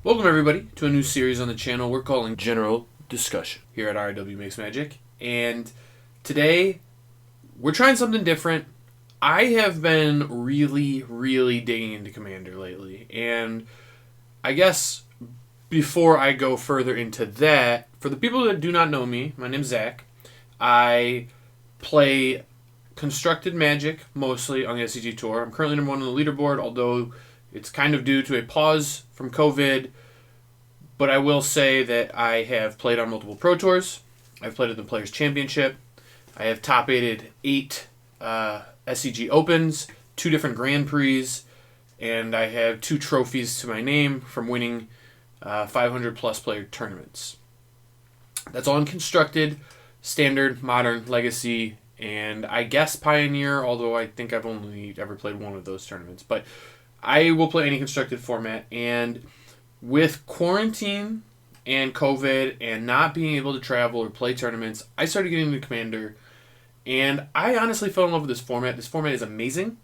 Welcome everybody to a new series on the channel we're calling General Discussion here at RW Makes Magic. And today we're trying something different. I have been really digging into Commander lately. And I guess before I go further into that, for the people that do not know me, my name's Zach. I play constructed Magic mostly on the SCG Tour. I'm currently number 1 on the leaderboard, although it's kind of due to a pause from COVID. But I will say that I have played on multiple Pro Tours. I've played at the Players' Championship. I have top-aided 8 SCG Opens, 2 different Grand Prix, and I have 2 trophies to my name from winning 500-plus player tournaments. That's all in Constructed, Standard, Modern, Legacy, and I guess Pioneer, although I think I've only ever played one of those tournaments. But I will play any Constructed format, and with quarantine and COVID and not being able to travel or play tournaments, I started getting into Commander, and I honestly fell in love with this format. This format is amazing.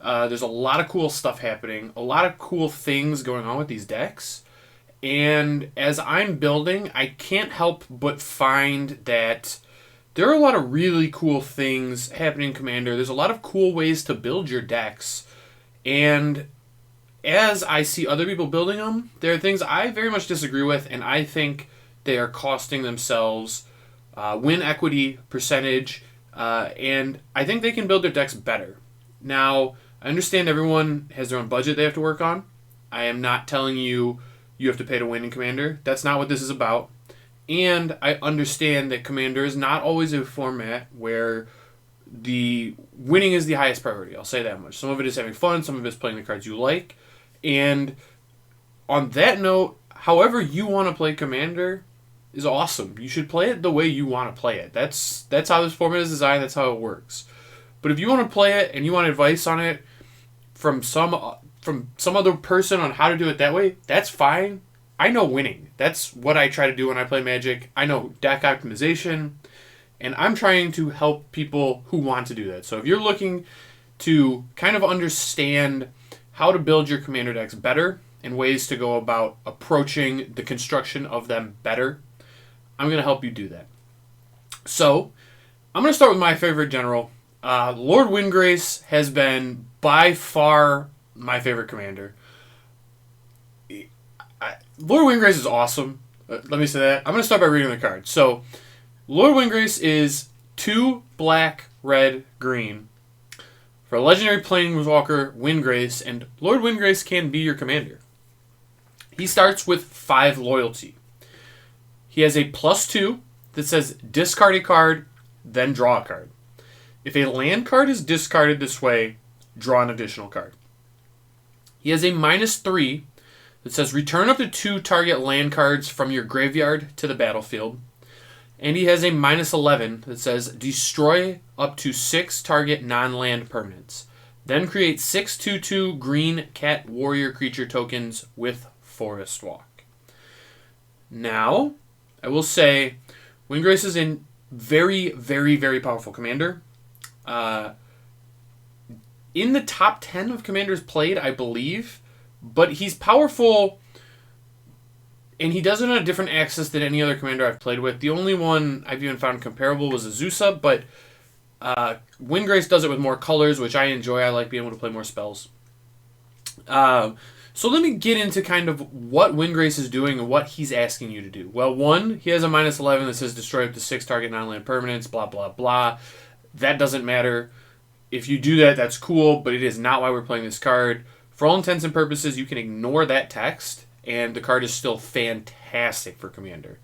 There's a lot of cool stuff happening, a lot of cool things going on with these decks, and as I'm building, I can't help but find that there are a lot of really cool things happening in Commander. There's a lot of cool ways to build your decks, and as I see other people building them, there are things I very much disagree with, and I think they are costing themselves win equity percentage, and I think they can build their decks better. Now, I understand everyone has their own budget they have to work on. I am not telling you you have to pay to win in Commander. That's not what this is about. And I understand that Commander is not always a format where the winning is the highest priority. I'll say that much. Some of it is having fun. Some of it is playing the cards you like. And on that note, however you want to play Commander is awesome. You should play it the way you want to play it. That's how this format is designed. That's how it works. But if you want to play it and you want advice on it from some other person on how to do it that way, that's fine. I know winning. That's what I try to do when I play Magic. I know deck optimization, and I'm trying to help people who want to do that. So if you're looking to kind of understand how to build your Commander decks better and ways to go about approaching the construction of them better, I'm going to help you do that. So I'm going to start with my favorite general. Lord Windgrace has been by far my favorite Commander. Lord Windgrace is awesome. Let me say that. I'm going to start by reading the card. So Lord Windgrace is 2 black, red, green. For a legendary Planeswalker, Windgrace, and Lord Windgrace can be your commander. He starts with 5 loyalty. He has a +2 that says discard a card, then draw a card. If a land card is discarded this way, draw an additional card. He has a -3 that says return up to 2 target land cards from your graveyard to the battlefield. And he has a -11 that says destroy up to 6 target non-land permanents. Then create 6 2/2 green cat warrior creature tokens with Forest Walk. Now, I will say, Windgrace is a very powerful commander. In the top 10 of commanders played, I believe, but he's powerful. And he does it on a different axis than any other commander I've played with. The only one I've even found comparable was Azusa, but Windgrace does it with more colors, which I enjoy. I like being able to play more spells. So let me get into kind of what Windgrace is doing and what he's asking you to do. Well, 1, he has a -11 that says destroy up to 6 target non-land permanents, blah, blah, blah. That doesn't matter. If you do that, that's cool, but it is not why we're playing this card. For all intents and purposes, you can ignore that text, and the card is still fantastic for Commander.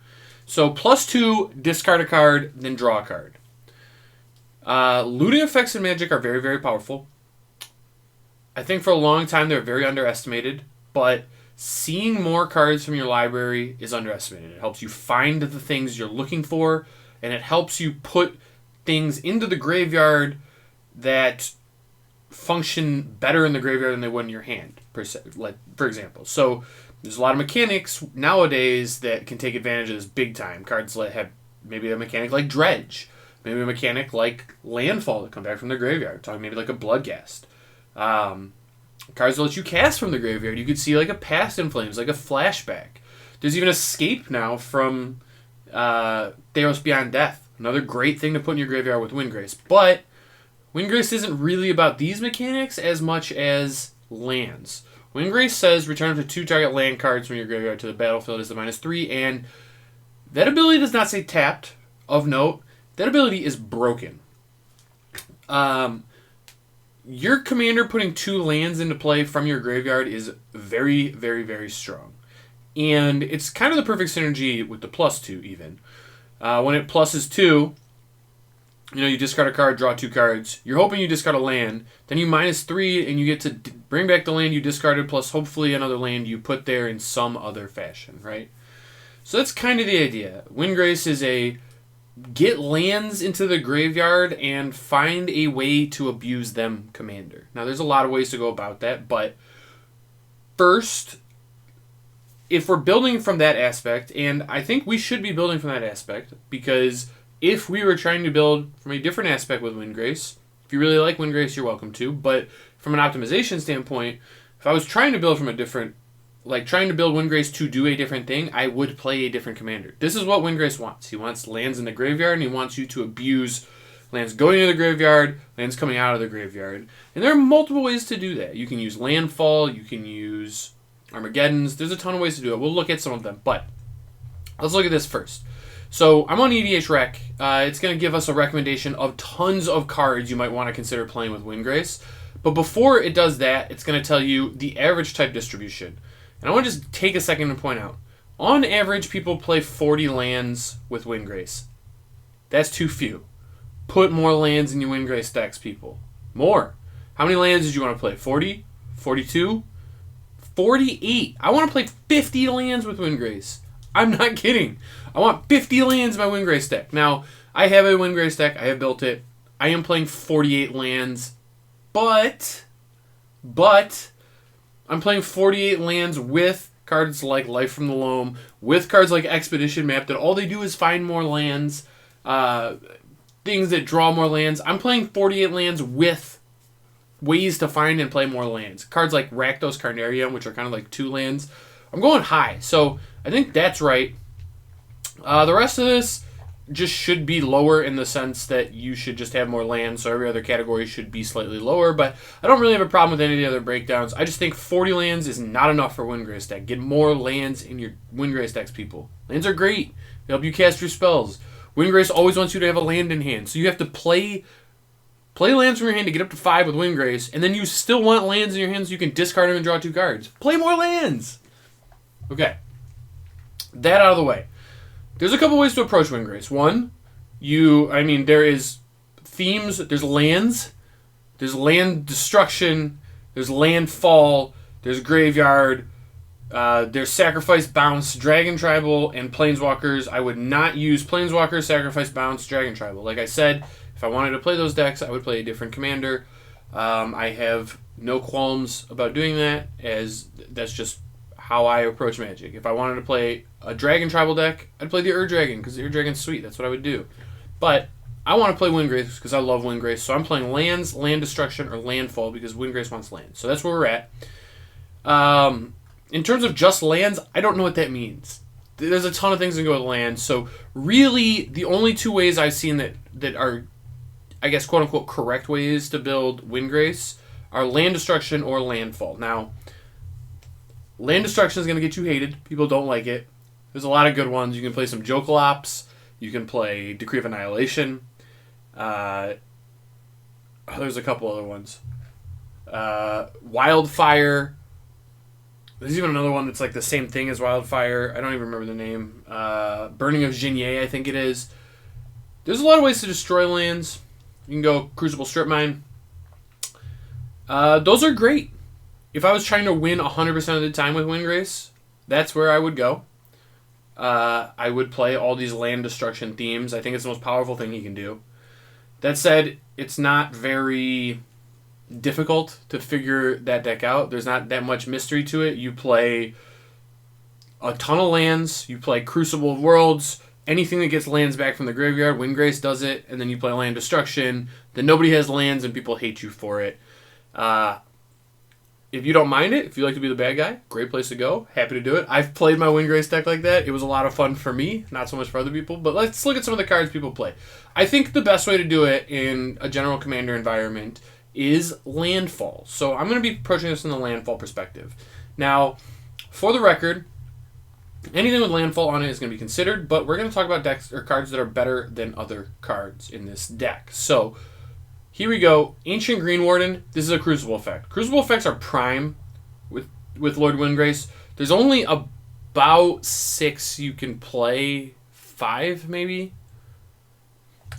So +2, discard a card, then draw a card. Looting effects in Magic are very powerful. I think for a long time they're very underestimated, but seeing more cards from your library is underestimated. It helps you find the things you're looking for, and it helps you put things into the graveyard that function better in the graveyard than they would in your hand, for example. So there's a lot of mechanics nowadays that can take advantage of this big time. Cards that have maybe a mechanic like Dredge, maybe a mechanic like Landfall that come back from the graveyard. Talking maybe like a Bloodghast. Cards that let you cast from the graveyard. You could see like a Past in Flames, like a Flashback. There's even Escape now from Theros Beyond Death. Another great thing to put in your graveyard with Windgrace. But Windgrace isn't really about these mechanics as much as lands. Windgrace says return up to 2 target land cards from your graveyard to the battlefield as a -3, and that ability does not say tapped, of note. That ability is broken. Your commander putting 2 lands into play from your graveyard is very, very, very strong. And it's kind of the perfect synergy with the +2 even. When it pluses 2, you discard a card, draw 2 cards. You're hoping you discard a land. Then you -3, and you get to bring back the land you discarded, plus hopefully another land you put there in some other fashion, right? So that's kind of the idea. Windgrace is a get lands into the graveyard and find a way to abuse them commander. Now, there's a lot of ways to go about that, but first, if we're building from that aspect, and I think we should be building from that aspect, because if we were trying to build from a different aspect with Windgrace, if you really like Windgrace, you're welcome to, but from an optimization standpoint, if I was trying to build from a different, like trying to build Windgrace to do a different thing, I would play a different commander. This is what Windgrace wants. He wants lands in the graveyard, and he wants you to abuse lands going into the graveyard, lands coming out of the graveyard. And there are multiple ways to do that. You can use Landfall, you can use Armageddons. There's a ton of ways to do it. We'll look at some of them, but let's look at this first. So I'm on EDH Rec. It's going to give us a recommendation of tons of cards you might want to consider playing with Windgrace. But before it does that, it's going to tell you the average type distribution. And I want to just take a second to point out, on average, people play 40 lands with Windgrace. That's too few. Put more lands in your Windgrace decks, people. More. How many lands did you want to play? 40? 42? 48. I want to play 50 lands with Windgrace. I'm not kidding. I want 50 lands in my Windgrace deck. Now, I have a Windgrace deck. I have built it. I am playing 48 lands. But, I'm playing 48 lands with cards like Life from the Loam, with cards like Expedition Map, that all they do is find more lands, things that draw more lands. I'm playing 48 lands with ways to find and play more lands. Cards like Rakdos Carnarium, which are kind of like 2 lands. I'm going high, so I think that's right. The rest of this just should be lower in the sense that you should just have more lands, so every other category should be slightly lower, but I don't really have a problem with any of the other breakdowns. I just think 40 lands is not enough for Windgrace deck. Get more lands in your Windgrace decks, people. Lands are great. They help you cast your spells. Windgrace always wants you to have a land in hand, so you have to play lands from your hand to get up to 5 with Windgrace, and then you still want lands in your hand so you can discard them and draw 2 cards. Play more lands! Okay. That out of the way. There's a couple ways to approach Windgrace. One, there is themes, there's lands, there's land destruction, there's landfall, there's graveyard, there's sacrifice, bounce, dragon tribal, and planeswalkers. I would not use planeswalkers, sacrifice, bounce, dragon tribal. Like I said, if I wanted to play those decks, I would play a different commander. I have no qualms about doing that, as that's just how I approach Magic. If I wanted to play a Dragon Tribal deck, I'd play the Dragon, because the Dragon's sweet. That's what I would do. But I want to play Windgrace because I love Windgrace. So I'm playing lands, land destruction, or landfall because Windgrace wants land. So that's where we're at. In terms of just lands, I don't know what that means. There's a ton of things that go with lands. So really, the only 2 ways I've seen that are, I guess, quote-unquote, correct ways to build Windgrace are land destruction or landfall. Now, land destruction is going to get you hated. People don't like it. There's a lot of good ones. You can play some Jokalops. You can play Decree of Annihilation. There's a couple other ones. Wildfire. There's even another one that's like the same thing as Wildfire. I don't even remember the name. Burning of Jinye, I think it is. There's a lot of ways to destroy lands. You can go Crucible Strip Mine. Those are great. If I was trying to win 100% of the time with Windgrace, that's where I would go. I would play all these land destruction themes. I think it's the most powerful thing he can do. That said, it's not very difficult to figure that deck out. There's not that much mystery to it. You play a ton of lands. You play Crucible of Worlds. Anything that gets lands back from the graveyard, Windgrace does it. And then you play land destruction. Then nobody has lands and people hate you for it. if you don't mind it, if you like to be the bad guy, great place to go. Happy to do it. I've played my Windgrace deck like that. It was a lot of fun for me, not so much for other people. But let's look at some of the cards people play. I think the best way to do it in a general commander environment is landfall. So I'm going to be approaching this from the landfall perspective. Now, for the record, anything with landfall on it is going to be considered, but we're going to talk about decks or cards that are better than other cards in this deck. So here we go. Ancient Green Warden. This is a Crucible effect. Crucible effects are prime with Lord Windgrace. There's only about 6 you can play. 5, maybe?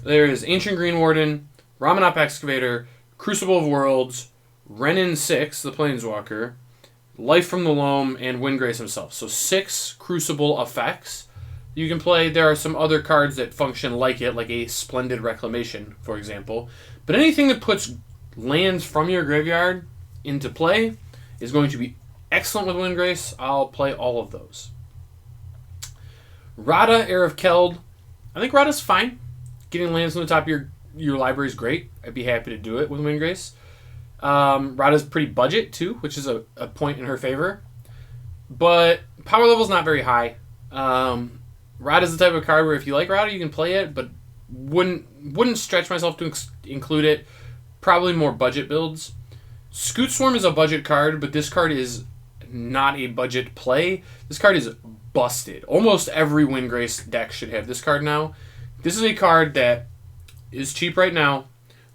There is Ancient Green Warden, Ramanop Excavator, Crucible of Worlds, Renin 6, the Planeswalker, Life from the Loam, and Windgrace himself. So 6 Crucible effects you can play. There are some other cards that function like it, like a Splendid Reclamation, for example. But anything that puts lands from your graveyard into play is going to be excellent with Windgrace. I'll play all of those. Rada, Heir of Keld. I think Rada's fine. Getting lands from the top of your library is great. I'd be happy to do it with Windgrace. Rada's pretty budget, too, which is a point in her favor. But power level's not very high. Rada's the type of card where if you like Rada, you can play it, but wouldn't stretch myself to include it. Probably more budget builds. Scoot Swarm is a budget card, but this card is not a budget play. This card is busted. Almost every Windgrace deck should have this card now. This is a card that is cheap right now,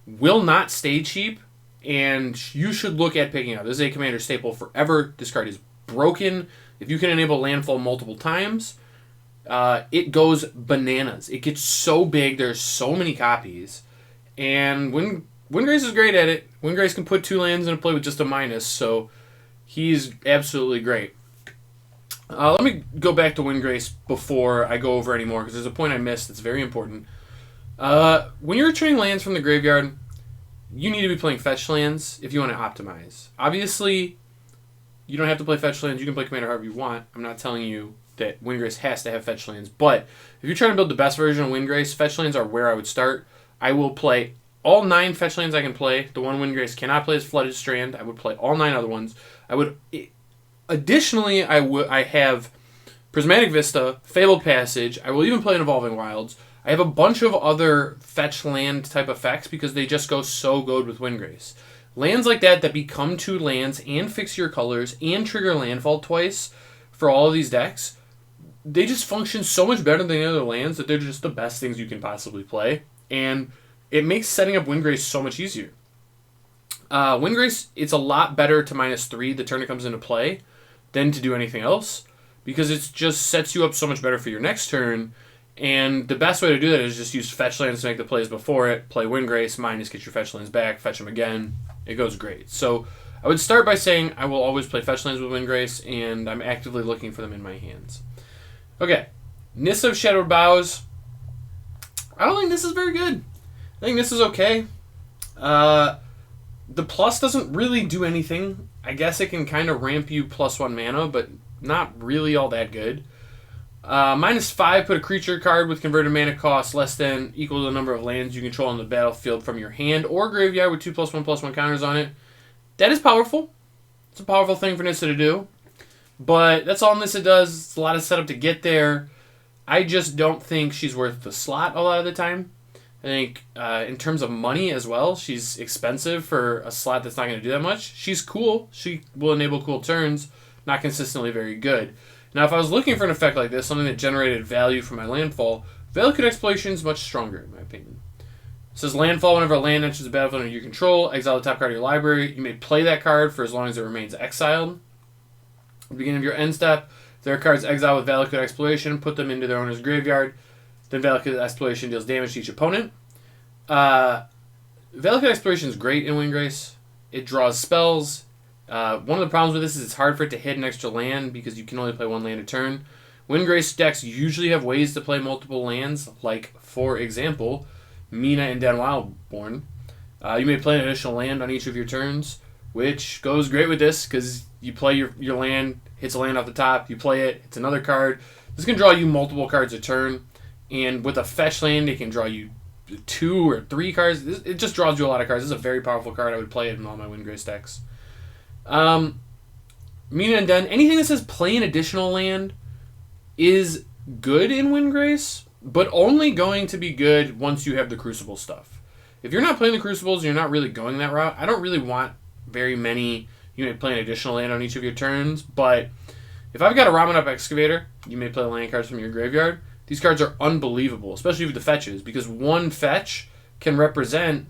will not stay cheap, and you should look at picking up. This is a commander staple forever. This card is broken. If you can enable landfall multiple times, it goes bananas. It gets so big. There's so many copies. And Windgrace is great at it. Windgrace can put 2 lands in a play with just a minus, so he's absolutely great. Let me go back to Windgrace before I go over any more, because there's a point I missed that's very important. When you're returning lands from the graveyard, you need to be playing fetch lands if you want to optimize. Obviously, you don't have to play fetch lands. You can play commander however you want. I'm not telling you that Windgrace has to have fetch lands, but if you're trying to build the best version of Windgrace, fetch lands are where I would start. I will play all 9 fetch lands I can play. The one Windgrace cannot play is Flooded Strand. I would play all 9 other ones. Additionally, I have Prismatic Vista, Fabled Passage. I will even play an Evolving Wilds. I have a bunch of other fetch land type effects because they just go so good with Windgrace. Lands like that become 2 lands and fix your colors and trigger landfall twice for all of these decks, they just function so much better than the other lands that they're just the best things you can possibly play. And it makes setting up Windgrace so much easier. Windgrace, it's a lot better to -3 the turn it comes into play than to do anything else, because it just sets you up so much better for your next turn. And the best way to do that is just use fetch lands to make the plays before it, play Windgrace, minus, get your fetch lands back, fetch them again. It goes great. So I would start by saying I will always play fetch lands with Windgrace, and I'm actively looking for them in my hands. Okay, Nissa of Shadowed Boughs. I don't think this is very good. I think this is okay. The plus doesn't really do anything. I guess it can kind of ramp you +1 mana, but not really all that good. -5, put a creature card with converted mana cost less than equal to the number of lands you control on the battlefield from your hand or graveyard with 2+1/+1 counters on it. That is powerful. It's a powerful thing for Nissa to do. But that's all Nissa does. It's a lot of setup to get there. I just don't think she's worth the slot a lot of the time. I think in terms of money as well, she's expensive for a slot that's not going to do that much. She's cool. She will enable cool turns. Not consistently very good. Now, if I was looking for an effect like this, something that generated value from my landfall, Valakut Exploration is much stronger, in my opinion. It says landfall whenever a land enters the battlefield under your control, exile the top card of your library. You may play that card for as long as it remains exiled. At the beginning of your end step, if there are cards exiled with Valakut Exploration, put them into their owner's graveyard. Then Valakut Exploration deals damage to each opponent. Valakut Exploration is great in Windgrace. It draws spells. One of the problems with this is it's hard for it to hit an extra land because you can only play 1 land a turn. Windgrace decks usually have ways to play multiple lands, like, for example, Mina and Den Wildborn. You may play an additional land on each of your turns, which goes great with this because you play your land, hits a land off the top, you play it, it's another card. This can draw you multiple cards a turn, and with a fetch land, it can draw you 2 or 3 cards. It just draws you a lot of cards. This is a very powerful card. I would play it in all my Windgrace decks. Mina and Den, anything that says play an additional land is good in Windgrace, but only going to be good once you have the Crucible stuff. If you're not playing the Crucibles, you're not really going that route. I don't really want very many. You may play an additional land on each of your turns, but if I've got a Ramen Up Excavator, you may play land cards from your graveyard. These cards are unbelievable, especially with the fetches, because one fetch can represent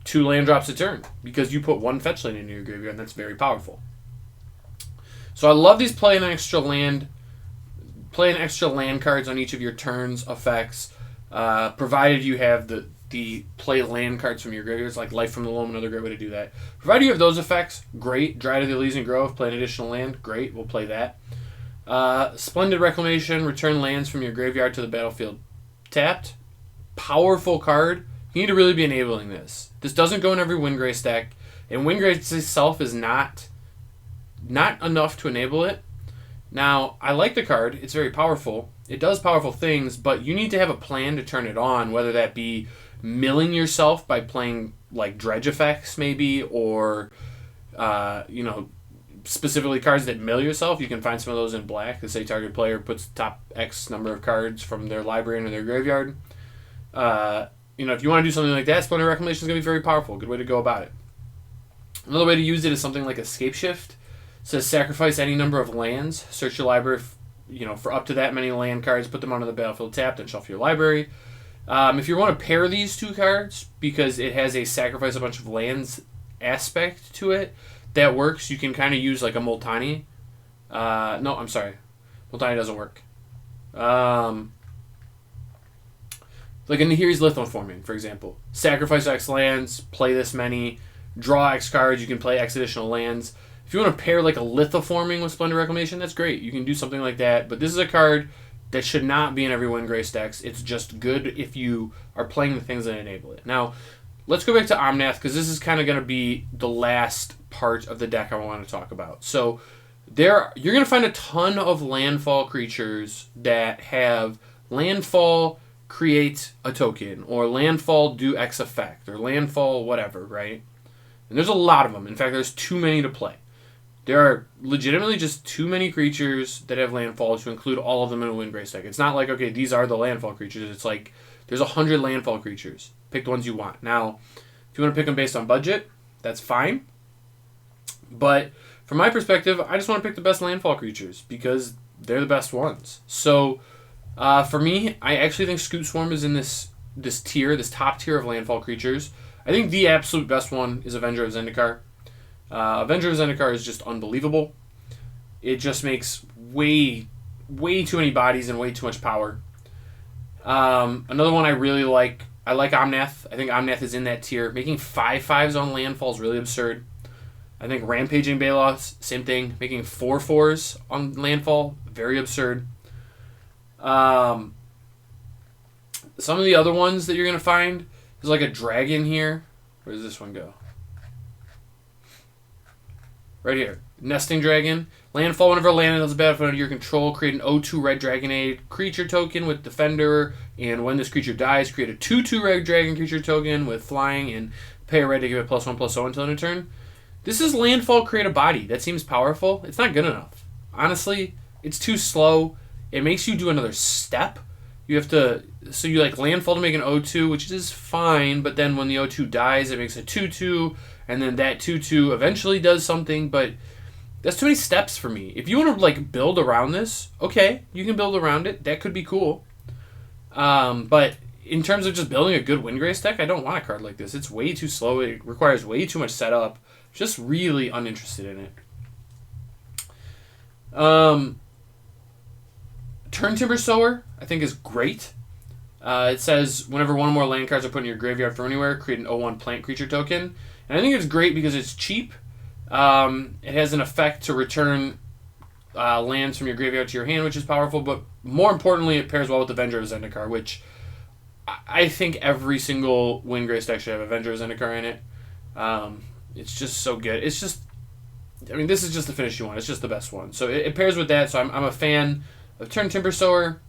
2 land drops a turn, because you put 1 fetch land into your graveyard, and that's very powerful. So I love these play an extra land cards on each of your turns effects, provided you have the play land cards from your graveyards, like Life from the Loam, another great way to do that. Provided you have those effects, great. Dryad of the Elysian Grove, play an additional land, great, we'll play that. Splendid Reclamation, return lands from your graveyard to the battlefield tapped. Powerful card. You need to really be enabling this. This doesn't go in every Windgrace deck, and Windgrace itself is not enough to enable it. Now, I like the card. It's very powerful. It does powerful things, but you need to have a plan to turn it on, whether that be milling yourself by playing like dredge effects maybe, or specifically cards that mill yourself. You can find some of those in black. Let's say target player puts top X number of cards from their library into their graveyard. If you want to do something like that, Splendid Reclamation is going to be very powerful. Good way to go about it. Another way to use it is something like a Scape Shift. It says sacrifice any number of lands. Search your library for up to that many land cards. Put them onto the battlefield tapped and shuffle your library. If you want to pair these 2 cards, because it has a sacrifice a bunch of lands aspect to it, that works. You can kind of use like a Multani. No, I'm sorry. Multani doesn't work. Like in Nahiri's Lithoforming, for example. Sacrifice X lands, play this many, draw X cards, you can play X additional lands. If you want to pair like a Lithoforming with Splendid Reclamation, that's great. You can do something like that, but this is a card that should not be in every Windgrace decks. It's just good if you are playing the things that enable it. Now, let's go back to Omnath, because this is kind of going to be the last part of the deck I want to talk about. So you're going to find a ton of landfall creatures that have landfall create a token, or landfall do X effect, or landfall whatever, right? And there's a lot of them. In fact, there's too many to play. There are legitimately just too many creatures that have landfall to include all of them in a Windgrace deck. It's not like, okay, these are the landfall creatures. It's like there's 100 landfall creatures. Pick the ones you want. Now, if you want to pick them based on budget, that's fine. But from my perspective, I just want to pick the best landfall creatures because they're the best ones. So for me, I actually think Scoot Swarm is in this top tier of landfall creatures. I think the absolute best one is Avenger of Zendikar. Avenger of Zendikar is just unbelievable. It just makes way too many bodies and way too much power. Another one I really like, I like Omnath. I think Omnath is in that tier. Making 5/5s on landfall is really absurd. I think Rampaging Baloth, same thing. Making 4/4s on landfall, very absurd. Some of the other ones that you're going to find, there's like a dragon here. Where does this one go? Right here. Nesting Dragon. Landfall, whenever land enters the battlefield under your control, create an 0/2 red dragonade creature token with Defender, and when this creature dies, create a 2/2 red dragon creature token with flying, and pay a red to give it +1/+0 until end of turn. This is landfall, create a body. That seems powerful. It's not good enough. Honestly, it's too slow. It makes you do another step. You have to, so you like landfall to make an 0/2, which is fine, but then when the 0/2 dies, it makes a 2/2, and then that 2/2 eventually does something, but that's too many steps for me. If you want to like build around this, okay, you can build around it. That could be cool. But in terms of just building a good Windgrace deck, I don't want a card like this. It's way too slow. It requires way too much setup. Just really uninterested in it. Turn Timber Sower, I think, is great. It says whenever one or more land cards are put in your graveyard from anywhere, create an 0/1 plant creature token. And I think it's great because it's cheap. It has an effect to return lands from your graveyard to your hand, which is powerful. But more importantly, it pairs well with Avenger of Zendikar, which I think every single Windgrace deck should have Avenger of Zendikar in it. It's just so good. It's just, I mean, this is just the finish you want. It's just the best one. So it pairs with that. So I'm a fan of Turn Timber Sower.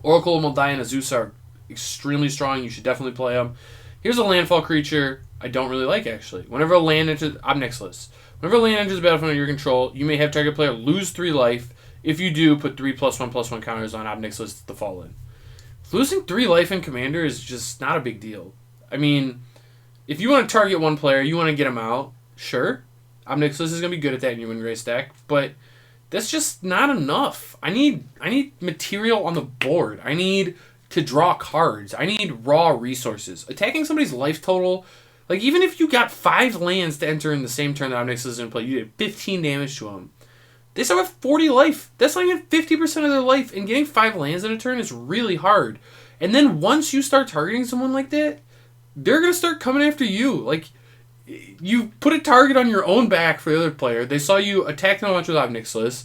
Oracle of Moldiah and Azusa are extremely strong. You should definitely play them. Here's a landfall creature I don't really like, actually. Whenever a land enters Obnixilus. Whenever land enters the battlefield under your control, you may have target player lose 3 life. If you do, put 3 +1/+1 counters on Ob Nixilis the Fallen. Losing 3 life in Commander is just not a big deal. I mean, if you want to target one player, you want to get him out, sure. Ob Nixilis is going to be good at that in your Windgrace deck, but that's just not enough. I need material on the board. I need to draw cards. I need raw resources. Attacking somebody's life total, like even if you got 5 lands to enter in the same turn that Ob Nixilis is going to play, you did 15 damage to them. They still have 40 life. That's not even 50% of their life, and getting 5 lands in a turn is really hard. And then once you start targeting someone like that, they're going to start coming after you. Like, you put a target on your own back for the other player. They saw you attack them a bunch with Ob Nixilis.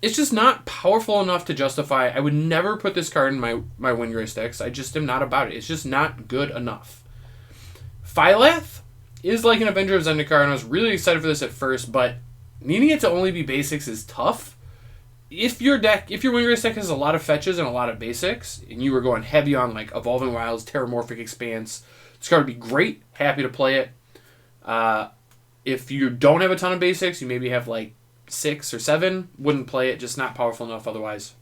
It's just not powerful enough to justify. I would never put this card in my Windgrace decks. I just am not about it. It's just not good enough. Phylath is like an Avenger of Zendikar, and I was really excited for this at first, but needing it to only be basics is tough. If your Windgrace deck has a lot of fetches and a lot of basics, and you were going heavy on like Evolving Wilds, Terramorphic Expanse, this card would be great. Happy to play it. If you don't have a ton of basics, you maybe have like 6 or 7, wouldn't play it, just not powerful enough otherwise.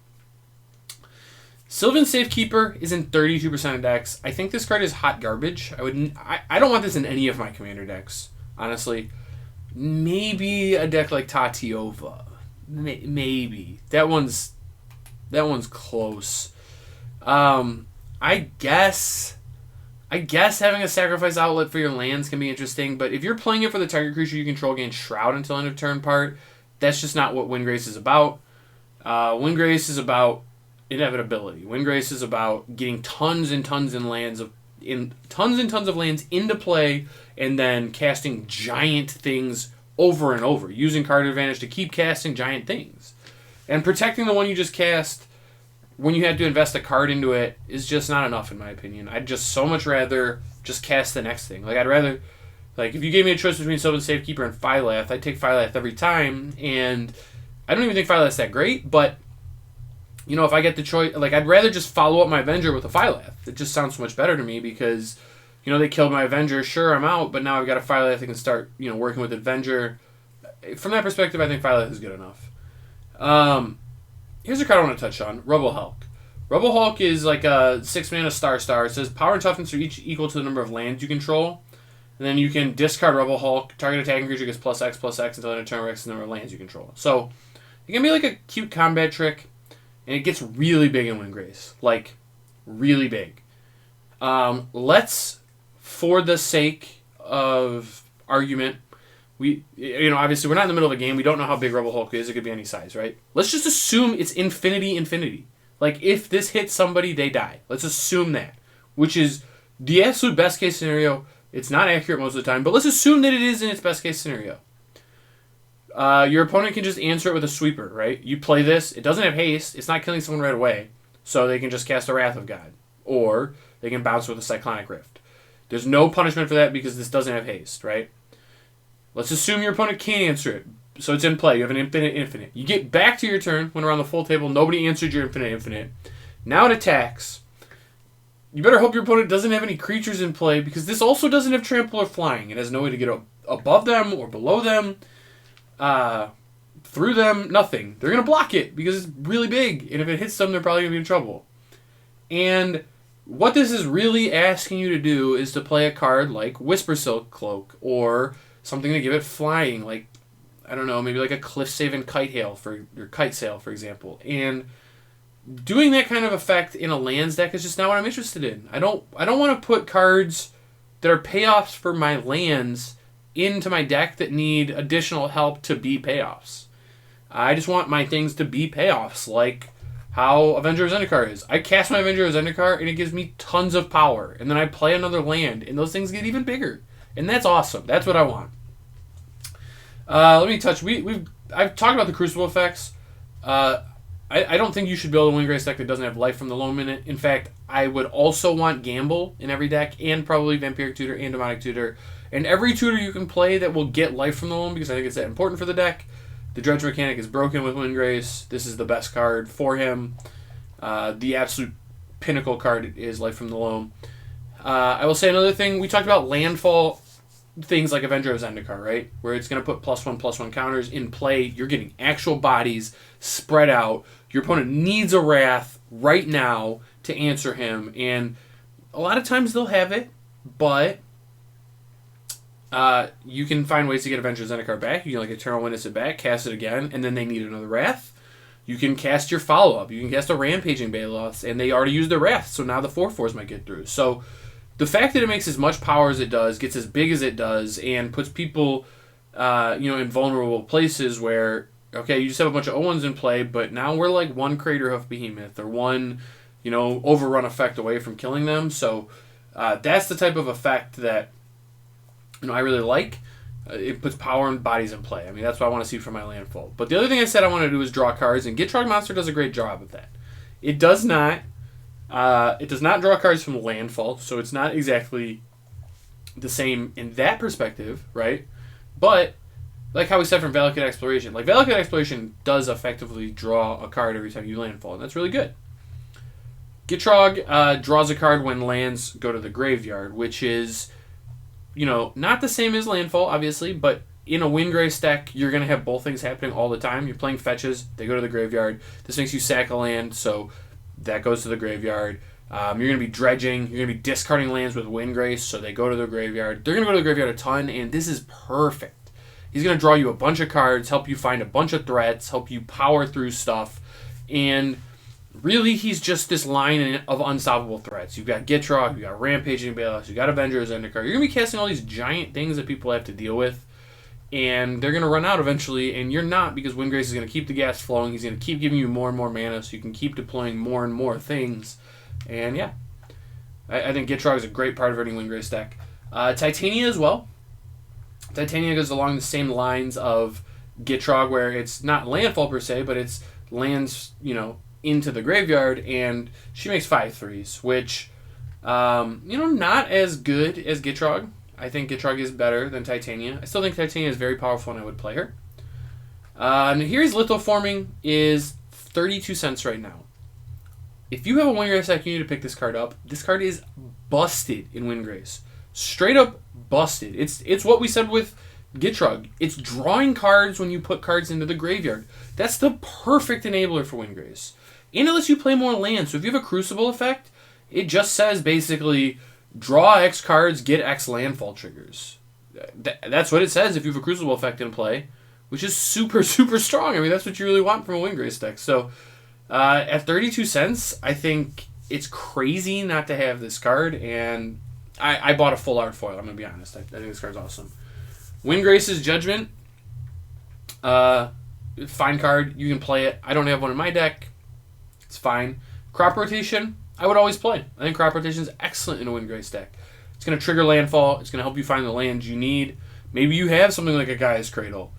Sylvan Safekeeper is in 32% of decks. I think this card is hot garbage. I don't want this in any of my Commander decks, honestly. Maybe a deck like Tatiova. Maybe. That one's close. I guess having a sacrifice outlet for your lands can be interesting, but if you're playing it for the target creature you control gain Shroud until end of turn part, that's just not what Windgrace is about. Windgrace is about inevitability. Windgrace is about getting tons and tons of lands into play, and then casting giant things over and over, using card advantage to keep casting giant things. And protecting the one you just cast when you had to invest a card into it is just not enough, in my opinion. I'd just so much rather just cast the next thing. Like, I'd rather, like, if you gave me a choice between Sylvan Safekeeper and Phylath, I'd take Phylath every time, and I don't even think Phylath's that great, but, you know, if I get the choice, like, I'd rather just follow up my Avenger with a Phylath. It just sounds so much better to me because, you know, they killed my Avenger, sure, I'm out, but now I've got a Phylath that can start, you know, working with Avenger. From that perspective, I think Phylath is good enough. Here's a card I want to touch on, Rubble Hulk. Rubble Hulk is like a 6-mana star. It says power and toughness are each equal to the number of lands you control. And then you can discard Rubble Hulk, target attacking creature gets +X/+X until end of turn, X is the number of lands you control. So, it can be like a cute combat trick, and it gets really big in Windgrace. Like, really big. Let's, for the sake of argument, obviously we're not in the middle of a game. We don't know how big Rubble Hulk is. It could be any size, right? Let's just assume it's infinity. Like, if this hits somebody, they die. Let's assume that, which is the absolute best case scenario. It's not accurate most of the time, but let's assume that it is in its best case scenario. Your opponent can just answer it with a sweeper, right? You play this. It doesn't have haste. It's not killing someone right away, so they can just cast a Wrath of God, or they can bounce with a Cyclonic Rift. There's no punishment for that because this doesn't have haste, right? Let's assume your opponent can't answer it. So it's in play. You have an infinite. You get back to your turn when we're on the full table. Nobody answered your infinite. Now it attacks. You better hope your opponent doesn't have any creatures in play because this also doesn't have trample or flying. It has no way to get above them or below them, through them, nothing. They're going to block it because it's really big. And if it hits them, they're probably going to be in trouble. And what this is really asking you to do is to play a card like Whisper Silk Cloak or something to give it flying, like, I don't know, maybe like a Cliff-Saving Kite Sail, for example. And doing that kind of effect in a lands deck is just not what I'm interested in. I don't want to put cards that are payoffs for my lands into my deck that need additional help to be payoffs. I just want my things to be payoffs, like how Avenger of Zendikar is. I cast my Avenger of Zendikar, and it gives me tons of power. And then I play another land, and those things get even bigger. And that's awesome. That's what I want. Let me touch. I've talked about the Crucible effects. I don't think you should build a Windgrace deck that doesn't have life from the loam in it. In fact, I would also want Gamble in every deck, and probably Vampiric Tutor and Demonic Tutor. And every tutor you can play that will get life from the loam, because I think it's that important for the deck. The Dredge mechanic is broken with Windgrace. This is the best card for him. The absolute pinnacle card is life from the loam. I will say another thing. We talked about landfall things like Avenger of Zendikar, right? Where it's going to put +1/+1 counters in play. You're getting actual bodies spread out. Your opponent needs a Wrath right now to answer him. And a lot of times they'll have it, but you can find ways to get Avenger of Zendikar back. You can Eternal Witness it back, cast it again, and then they need another Wrath. You can cast your follow-up. You can cast a Rampaging Baloths, and they already used their Wrath, so now the 4/4s might get through. So the fact that it makes as much power as it does, gets as big as it does, and puts people in vulnerable places where, okay, you just have a bunch of O1s in play, but now we're like one Crater Hoof Behemoth or one, overrun effect away from killing them. So that's the type of effect that I really like. It puts power and bodies in play. I mean, that's what I want to see from my landfall. But the other thing I said I want to do is draw cards, and Gitrog Monster does a great job of that. It does not draw cards from landfall, so it's not exactly the same in that perspective, right? But like how we said from Valakut Exploration, Valakut Exploration does effectively draw a card every time you landfall, and that's really good. Gitrog draws a card when lands go to the graveyard, which is not the same as landfall, obviously, but in a Windgrace deck, you're going to have both things happening all the time. You're playing fetches, they go to the graveyard. This makes you sack a land, so that goes to the graveyard. You're going to be dredging, you're going to be discarding lands with Windgrace, so they go to the graveyard. They're going to go to the graveyard a ton, and this is perfect. He's going to draw you a bunch of cards, help you find a bunch of threats, help you power through stuff, and really, he's just this line of unstoppable threats. You've got Gitrog, you've got Rampaging Baloths, you've got Avenger of Zendikar. You're going to be casting all these giant things that people have to deal with, and they're going to run out eventually, and you're not, because Windgrace is going to keep the gas flowing. He's going to keep giving you more and more mana, so you can keep deploying more and more things. And yeah, I think Gitrog is a great part of any Windgrace deck. Titania as well. Titania goes along the same lines of Gitrog, where it's not landfall per se, but it's lands, into the graveyard, and she makes 5/3s, which, not as good as Gitrog. I think Gitrog is better than Titania. I still think Titania is very powerful, and I would play her. And here's Lithoforming is 32 cents right now. If you have a Windgrace deck, you need to pick this card up. This card is busted in Windgrace. Straight up busted. It's what we said with Gitrog. It's drawing cards when you put cards into the graveyard. That's the perfect enabler for Windgrace. And it lets you play more lands. So if you have a Crucible effect, it just says basically, draw X cards, get X landfall triggers. That's what it says if you have a Crucible effect in play, which is super, super strong. I mean, that's what you really want from a Windgrace deck. So at 32 cents, I think it's crazy not to have this card. And I bought a full art foil, I'm going to be honest. I think this card's awesome. Windgrace's Judgment. Fine card. You can play it. I don't have one in my deck. It's fine. Crop Rotation, I would always play. I think Crop Rotation is excellent in a Windgrace deck. It's going to trigger landfall. It's going to help you find the lands you need. Maybe you have something like a Gaia's Cradle.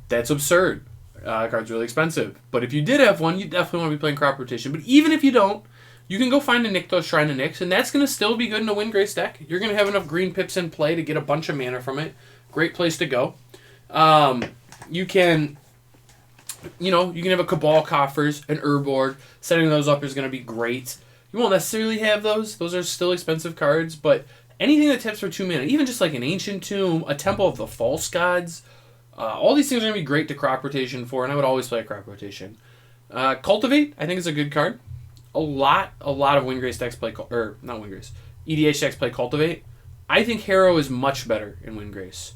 That's absurd. Card's really expensive. But if you did have one, you definitely want to be playing Crop Rotation. But even if you don't, you can go find a Nykthos Shrine of Nyx, and that's going to still be good in a Windgrace deck. You're going to have enough green pips in play to get a bunch of mana from it. Great place to go. You can have a Cabal Coffers, an Urborg. Setting those up is going to be great. You won't necessarily have those. Those are still expensive cards, but anything that taps for 2 mana, even just like an Ancient Tomb, a Temple of the False Gods, all these things are going to be great to Crop Rotation for, and I would always play a Crop Rotation. Cultivate, I think, is a good card. A lot of Windgrace decks play, or not Windgrace, EDH decks play Cultivate. I think Harrow is much better in Windgrace.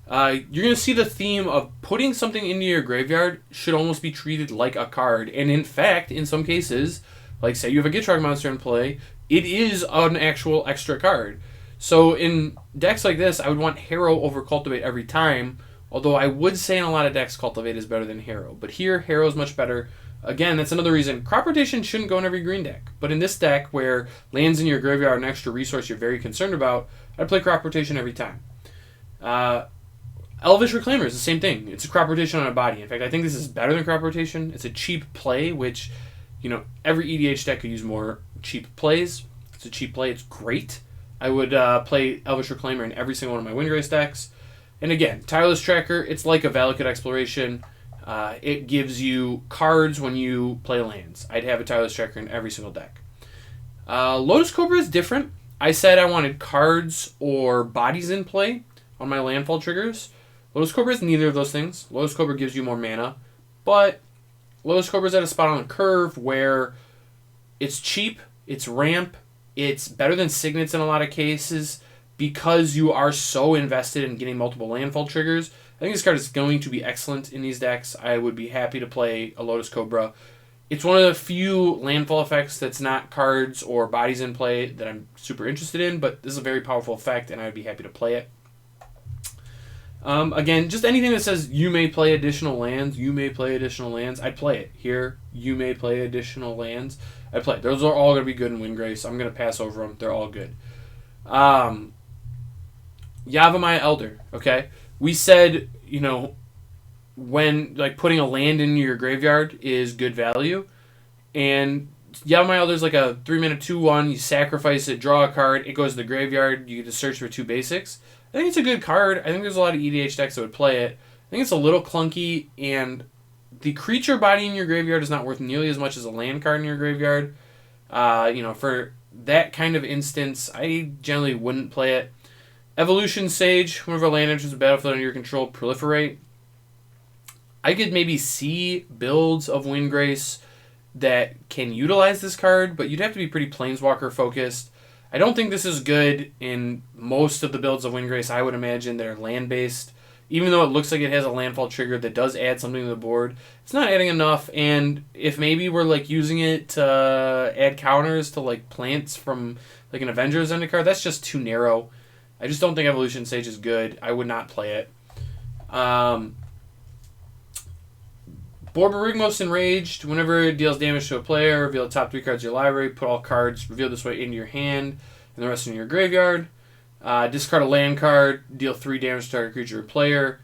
You're going to see the theme of putting something into your graveyard should almost be treated like a card. And in fact, in some cases, like say you have a Gitrog monster in play, it is an actual extra card. So in decks like this, I would want Harrow over Cultivate every time. Although I would say in a lot of decks, Cultivate is better than Harrow. But here, Harrow is much better. Again, that's another reason. Crop Rotation shouldn't go in every green deck. But in this deck, where lands in your graveyard are an extra resource you're very concerned about, I'd play Crop Rotation every time. Elvish Reclaimer is the same thing. It's a Crop Rotation on a body. In fact, I think this is better than Crop Rotation. It's a cheap play, which, every EDH deck could use more cheap plays. It's a cheap play. It's great. I would play Elvish Reclaimer in every single one of my Windgrace decks. And again, Tireless Tracker, it's like a Valakut Exploration. It gives you cards when you play lands. I'd have a Tireless Tracker in every single deck. Lotus Cobra is different. I said I wanted cards or bodies in play. on my landfall triggers. Lotus Cobra is neither of those things. Lotus Cobra gives you more mana, but Lotus Cobra is at a spot on the curve where it's cheap, it's ramp, it's better than Signets in a lot of cases because you are so invested in getting multiple landfall triggers. I think this card is going to be excellent in these decks. I would be happy to play a Lotus Cobra. It's one of the few landfall effects that's not cards or bodies in play that I'm super interested in, but this is a very powerful effect, and I'd be happy to play it. Again, just anything that says you may play additional lands, I'd play it. Here, you may play additional lands, I'd play it. Those are all going to be good in Windgrace. I'm going to pass over them. They're all good. Yavimaya Elder, okay? We said, when putting a land in your graveyard is good value, and Yavimaya Elder is like a 3-mana 2/1. You sacrifice it, draw a card, it goes to the graveyard. You get to search for 2 basics. I think it's a good card. I think there's a lot of EDH decks that would play it. I think it's a little clunky, and the creature body in your graveyard is not worth nearly as much as a land card in your graveyard. For that kind of instance, I generally wouldn't play it. Evolution Sage, whenever a land enters the battlefield under your control, proliferate. I could maybe see builds of Windgrace that can utilize this card, but you'd have to be pretty Planeswalker focused. I don't think this is good in most of the builds of Windgrace, I would imagine, that are land-based. Even though it looks like it has a landfall trigger that does add something to the board, it's not adding enough, and if maybe we're using it to add counters to plants from an Avengers Zendikar, that's just too narrow. I just don't think Evolution Sage is good. I would not play it. Borborygmos Enraged. Whenever it deals damage to a player, reveal the top 3 cards of your library, put all cards revealed this way into your hand, and the rest in your graveyard. Discard a land card, deal 3 damage to target creature or player.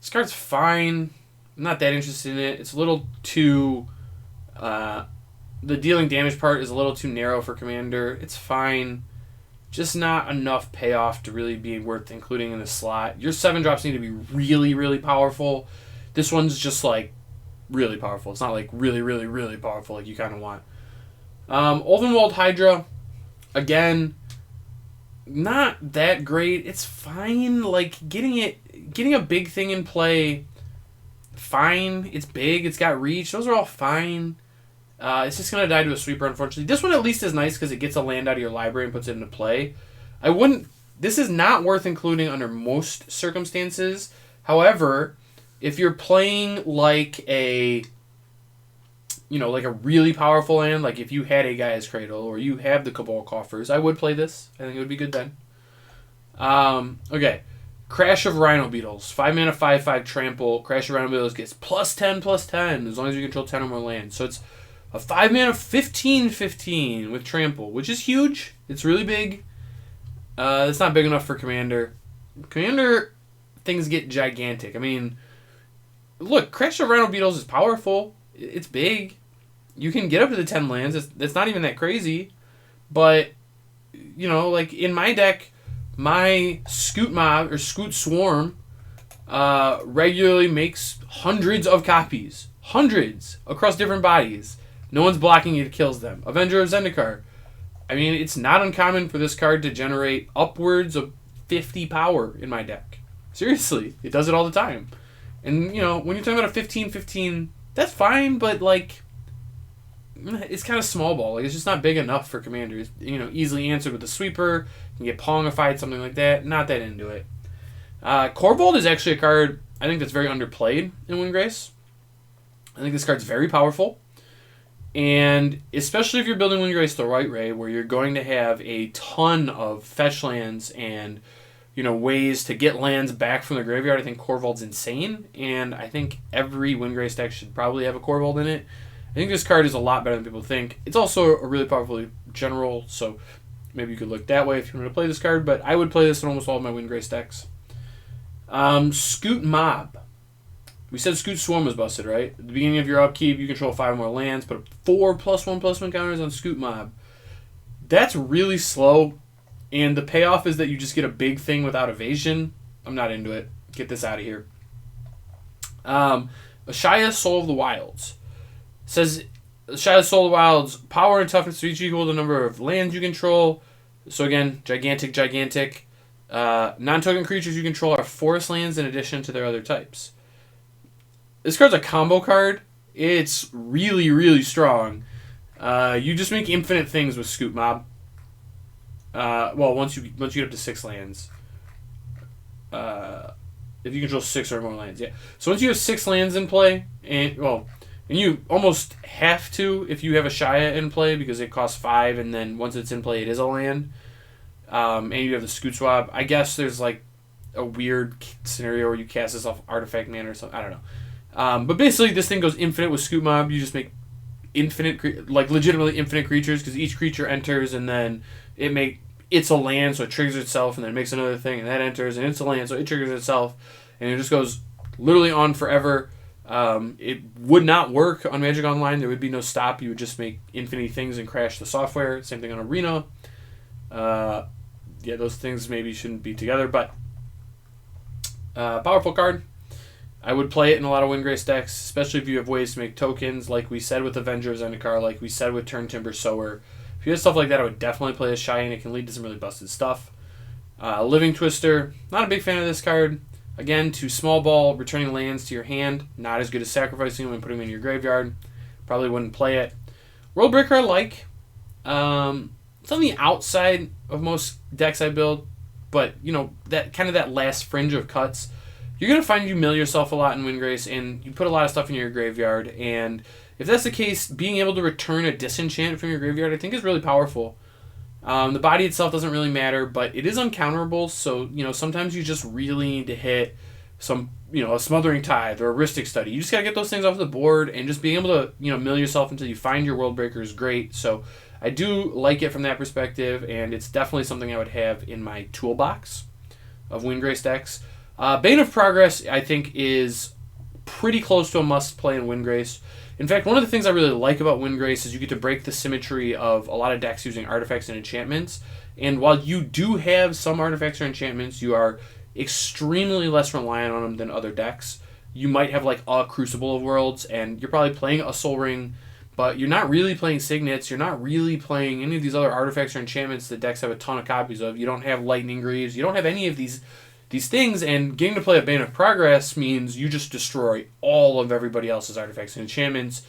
This card's fine. I'm not that interested in it. It's a little too... the dealing damage part is a little too narrow for Commander. It's fine. Just not enough payoff to really be worth including in the slot. Your 7-drops need to be really, really powerful. This one's just really powerful. It's not really, really, really powerful like you kind of want. Ulvenwald Hydra, again, not that great. It's fine. Getting a big thing in play, fine. It's big. It's got reach. Those are all fine. It's just gonna die to a sweeper, unfortunately. This one at least is nice because it gets a land out of your library and puts it into play. This is not worth including under most circumstances. However, if you're playing a really powerful land, like if you had a Gaia's Cradle or you have the Cabal Coffers, I would play this. I think it would be good then. Okay. Crash of Rhino Beetles. 5-mana, 5/5 trample. Crash of Rhino Beetles gets +10/+10 as long as you control 10 or more lands. So it's a 5-mana 15/15 with trample, which is huge. It's really big. It's not big enough for Commander. Commander, things get gigantic. I mean, look, Crash of Rhino Beetles is powerful. It's big. You can get up to the 10 lands. That's not even that crazy. But, in my deck, my Scoot Mob or Scoot Swarm regularly makes hundreds of copies. Hundreds across different bodies. No one's blocking it, kills them. Avenger of Zendikar. I mean, it's not uncommon for this card to generate upwards of 50 power in my deck. Seriously, it does it all the time. And, when you're talking about a 15/15, that's fine, but, it's kind of small ball. It's just not big enough for Commanders. Easily answered with a sweeper. You can get Pongified, something like that. Not that into it. Corvold is actually a card I think that's very underplayed in Windgrace. I think this card's very powerful. And especially if you're building Windgrace the right way, where you're going to have a ton of fetch lands and ways to get lands back from the graveyard, I think Corvold's insane. And I think every Windgrace deck should probably have a Corvold in it. I think this card is a lot better than people think. It's also a really powerful general, so maybe you could look that way if you want to play this card. But I would play this in almost all of my Windgrace decks. Scoot Mob. We said Scoot Swarm was busted, right? At the beginning of your upkeep, you control 5 or more lands, put 4 +1/+1 counters on Scoot Mob. That's really slow, and the payoff is that you just get a big thing without evasion. I'm not into it. Get this out of here. Ashaya, Soul of the Wilds. Says, Ashaya, Soul of the Wilds, power and toughness are each equal to the number of lands you control. So again, gigantic. Non-token creatures you control are forest lands in addition to their other types. This card's a combo card. It's really, really strong. You just make infinite things with Scoop Mob. Well, once you get up to 6 lands. If you control 6 or more lands, yeah. So once you have 6 lands in play, and you almost have to if you have a Shia in play because it costs 5, and then once it's in play, it is a land. And you have the Scoot Swab. I guess there's like a weird scenario where you cast this off Artifact Mana or something. I don't know. But basically, this thing goes infinite with Scoot Mob. You just make infinite, like legitimately infinite creatures because each creature enters and then it's a land, so it triggers itself, and then it makes another thing, and that enters, and it's a land, so it triggers itself, and it just goes literally on forever. It would not work on Magic Online. There would be no stop. You would just make infinite things and crash the software. Same thing on Arena. Yeah, those things maybe shouldn't be together, but powerful card. I would play it in a lot of Windgrace decks, especially if you have ways to make tokens, like we said with Avenger of Zendikar, like we said with Turn Timber Sower. If you have stuff like that, I would definitely play a Shy, and it can lead to some really busted stuff. Living Twister, not a big fan of this card. Again, to small ball, returning lands to your hand, not as good as sacrificing them and putting them in your graveyard. Probably wouldn't play it. World Breaker I like. It's on the outside of most decks I build, but that last fringe of cuts. You're going to find you mill yourself a lot in Windgrace, and you put a lot of stuff in your graveyard, and if that's the case, being able to return a disenchant from your graveyard I think is really powerful. The body itself doesn't really matter, but it is uncounterable, so sometimes you just really need to hit some, a Smothering Tithe or a Rhystic Study. You just got to get those things off the board, and just being able to, mill yourself until you find your World Breaker is great. So I do like it from that perspective, and it's definitely something I would have in my toolbox of Windgrace decks. Bane of Progress, I think, is pretty close to a must-play in Windgrace. In fact, one of the things I really like about Windgrace is you get to break the symmetry of a lot of decks using artifacts and enchantments. And while you do have some artifacts or enchantments, you are extremely less reliant on them than other decks. You might have like a Crucible of Worlds, and you're probably playing a Soul Ring, but you're not really playing Signets. You're not really playing any of these other artifacts or enchantments that decks have a ton of copies of. You don't have Lightning Greaves. You don't have any of these things, and getting to play a Bane of Progress means you just destroy all of everybody else's artifacts and enchantments,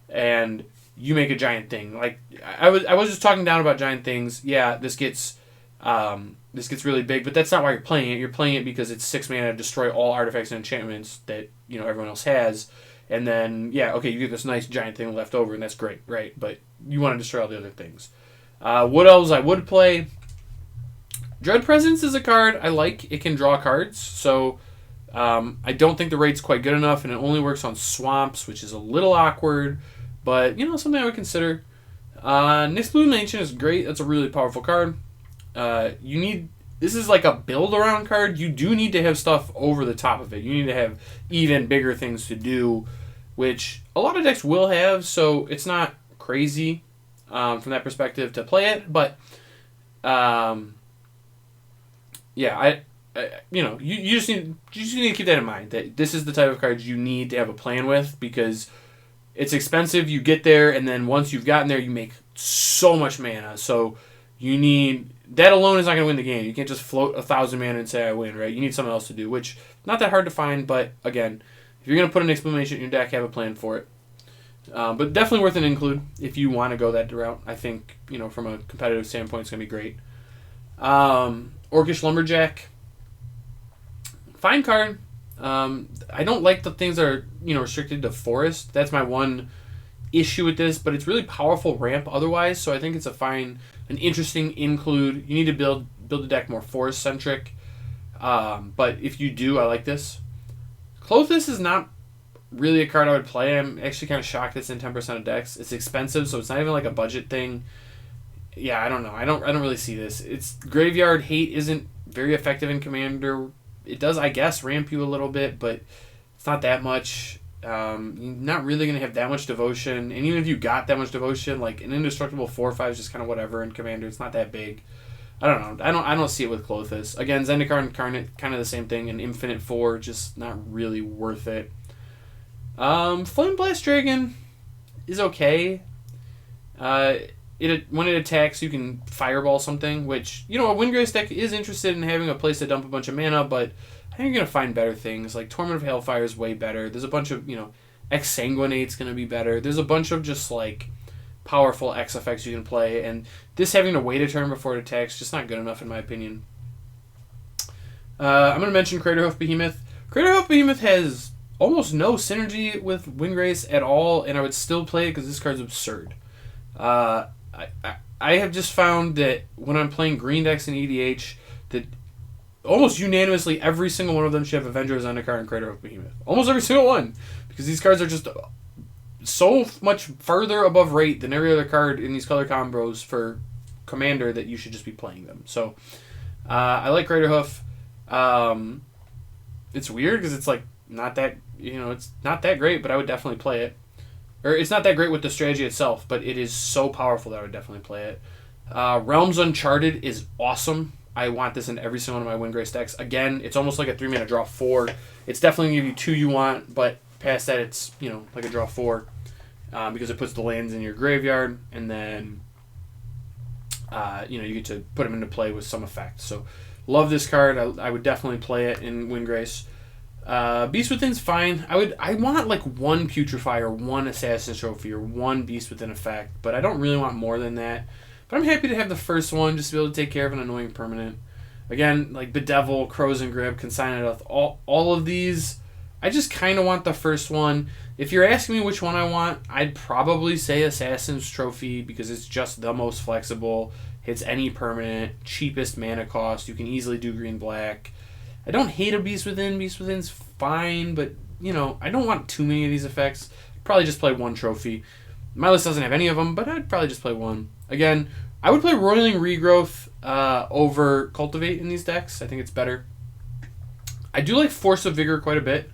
and you make a giant thing. Like I was just talking down about giant things. Yeah, this gets really big, but that's not why you're playing it. You're playing it because it's 6 mana to destroy all artifacts and enchantments that everyone else has, and then you get this nice giant thing left over, and that's great, right? But you want to destroy all the other things. What else I would play? Dread Presence is a card I like. It can draw cards, so I don't think the rate's quite good enough, and it only works on swamps, which is a little awkward, but something I would consider. Nyx Bloom Ancient is great. That's a really powerful card. This is like a build around card. You do need to have stuff over the top of it. You need to have even bigger things to do, which a lot of decks will have, so it's not crazy from that perspective to play it, but you just need to keep that in mind, that this is the type of cards you need to have a plan with, because it's expensive. You get there, and then once you've gotten there, you make so much mana. So that alone is not going to win the game. You can't just float 1,000 mana and say I win, right? You need something else to do, which not that hard to find. But again, if you're going to put an Exclamation in your deck, have a plan for it. But definitely worth an include if you want to go that route. I think from a competitive standpoint, it's going to be great. Orcish Lumberjack, fine card. I don't like the things that are restricted to forest. That's my one issue with this, but it's really powerful ramp otherwise, so I think it's an interesting include. You need to build the deck more forest centric, but if you do, I like this. Klothys is not really a card I would play. I'm actually kind of shocked it's in 10% of decks. It's expensive, so it's not even like a budget thing. Yeah, I don't know. I don't really see this. Its graveyard hate isn't very effective in Commander. It does, I guess, ramp you a little bit, but it's not that much. You're not really going to have that much devotion. And even if you got that much devotion, like an indestructible 4/5 is just kind of whatever in Commander. It's not that big. I don't know. I don't see it with Klothys. Again, Zendikar Incarnate, kind of the same thing. An Infinite 4, just not really worth it. Flame Blast Dragon is okay. when it attacks, you can fireball something, which, you know, a Windgrace deck is interested in having a place to dump a bunch of mana, but I think you're going to find better things. Like, Torment of Hailfire is way better. There's a bunch of, you know, Exsanguinate's going to be better. There's a bunch of just, like, powerful X effects you can play, and this having to wait a turn before it attacks is just not good enough, in my opinion. I'm going to mention Craterhoof Behemoth. Craterhoof Behemoth has almost no synergy with Windgrace at all, and I would still play it because this card's absurd. I have just found that when I'm playing green decks in EDH, that almost unanimously every single one of them should have Avenger of Zendikar and Craterhoof Behemoth. Almost every single one. Because these cards are just so much further above rate than every other card in these color combos for Commander that you should just be playing them. So, I like Craterhoof. It's weird because it's like not that, you know, it's not that great, but I would definitely play it. Or it's not that great with the strategy itself, but it is so powerful that I would definitely play it. Realms Uncharted is awesome. I want this in every single one of my Windgrace decks. Again, it's almost like a 3-mana draw 4. It's definitely going to give you 2 you want, but past that it's, you know, like a draw 4. Because it puts the lands in your graveyard, and then, you know, you get to put them into play with some effect. So, love this card. I would definitely play it in Windgrace. Beast Within's fine. I want like 1 Putrefy or 1 Assassin's Trophy or 1 Beast Within effect, but I don't really want more than that. But I'm happy to have the first one just to be able to take care of an annoying permanent. Again, like Bedevil, Crows and Grip, Consigned Death, all of these, I just kind of want the first one. If you're asking me which one I want, I'd probably say Assassin's Trophy because it's just the most flexible, hits any permanent, cheapest mana cost, you can easily do green-black. I don't hate a Beast Within. Beast Within's fine, but, you know, I don't want too many of these effects. Probably just play 1 trophy. My list doesn't have any of them, but I'd probably just play 1. Again, I would play Roiling Regrowth over Cultivate in these decks. I think it's better. I do like Force of Vigor quite a bit.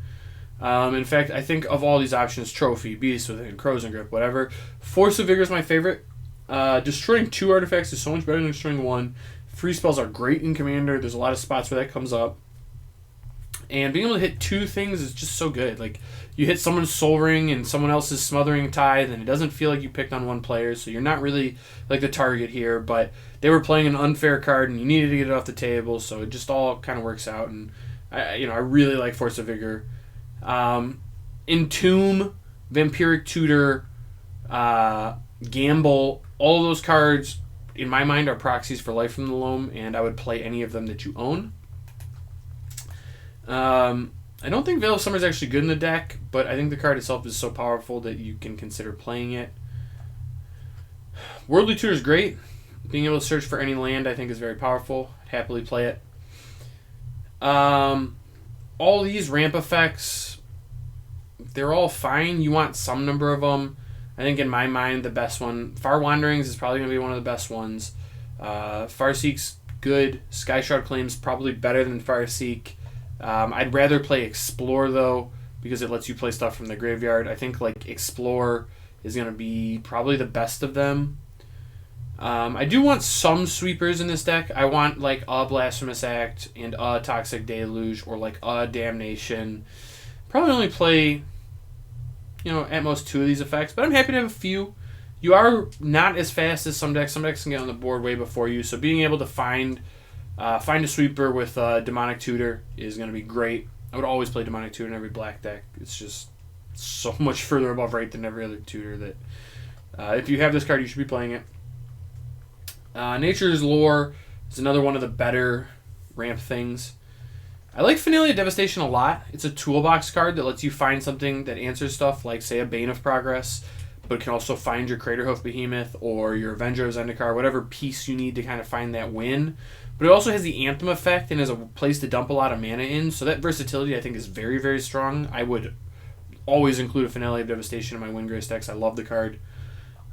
In fact, I think of all these options, Trophy, Beast Within, Crows and Grip, whatever, Force of Vigor is my favorite. Destroying 2 artifacts is so much better than destroying 1. Free spells are great in Commander. There's a lot of spots where that comes up. And being able to hit 2 things is just so good. Like, you hit someone's Soul Ring and someone else's Smothering Tithe, and it doesn't feel like you picked on one player, so you're not really like the target here, but they were playing an unfair card and you needed to get it off the table, so it just all kind of works out. And I really like Force of Vigor. Entomb, Vampiric Tutor, Gamble, all of those cards, in my mind, are proxies for Life from the Loam, and I would play any of them that you own. I don't think Veil of Summer is actually good in the deck, but I think the card itself is so powerful that you can consider playing it. Worldly Tutor is great. Being able to search for any land, I think, is very powerful. I'd happily play it. All these ramp effects, they're all fine. You want some number of them. I think in my mind, the best one, Far Wanderings, is probably going to be one of the best ones. Farseek's good. Skyshroud Claim's probably better than Farseek. I'd rather play Explore, though, because it lets you play stuff from the graveyard. I think like Explore is going to be probably the best of them. I do want some sweepers in this deck. I want like a Blasphemous Act and a Toxic Deluge or like a Damnation. Probably only play, at most 2 of these effects, but I'm happy to have a few. You are not as fast as some decks. Some decks can get on the board way before you, so being able to find a sweeper with Demonic Tutor is going to be great. I would always play Demonic Tutor in every black deck. It's just so much further above rate than every other tutor that if you have this card, you should be playing it. Nature's Lore is another one of the better ramp things. I like Finalia Devastation a lot. It's a toolbox card that lets you find something that answers stuff like, say, a Bane of Progress, but it can also find your Craterhoof Behemoth or your Avenger of Zendikar, whatever piece you need to kind of find that win. But it also has the Anthem effect and is a place to dump a lot of mana in, so that versatility I think is very, very strong. I would always include a Finale of Devastation in my Windgrace decks. I love the card.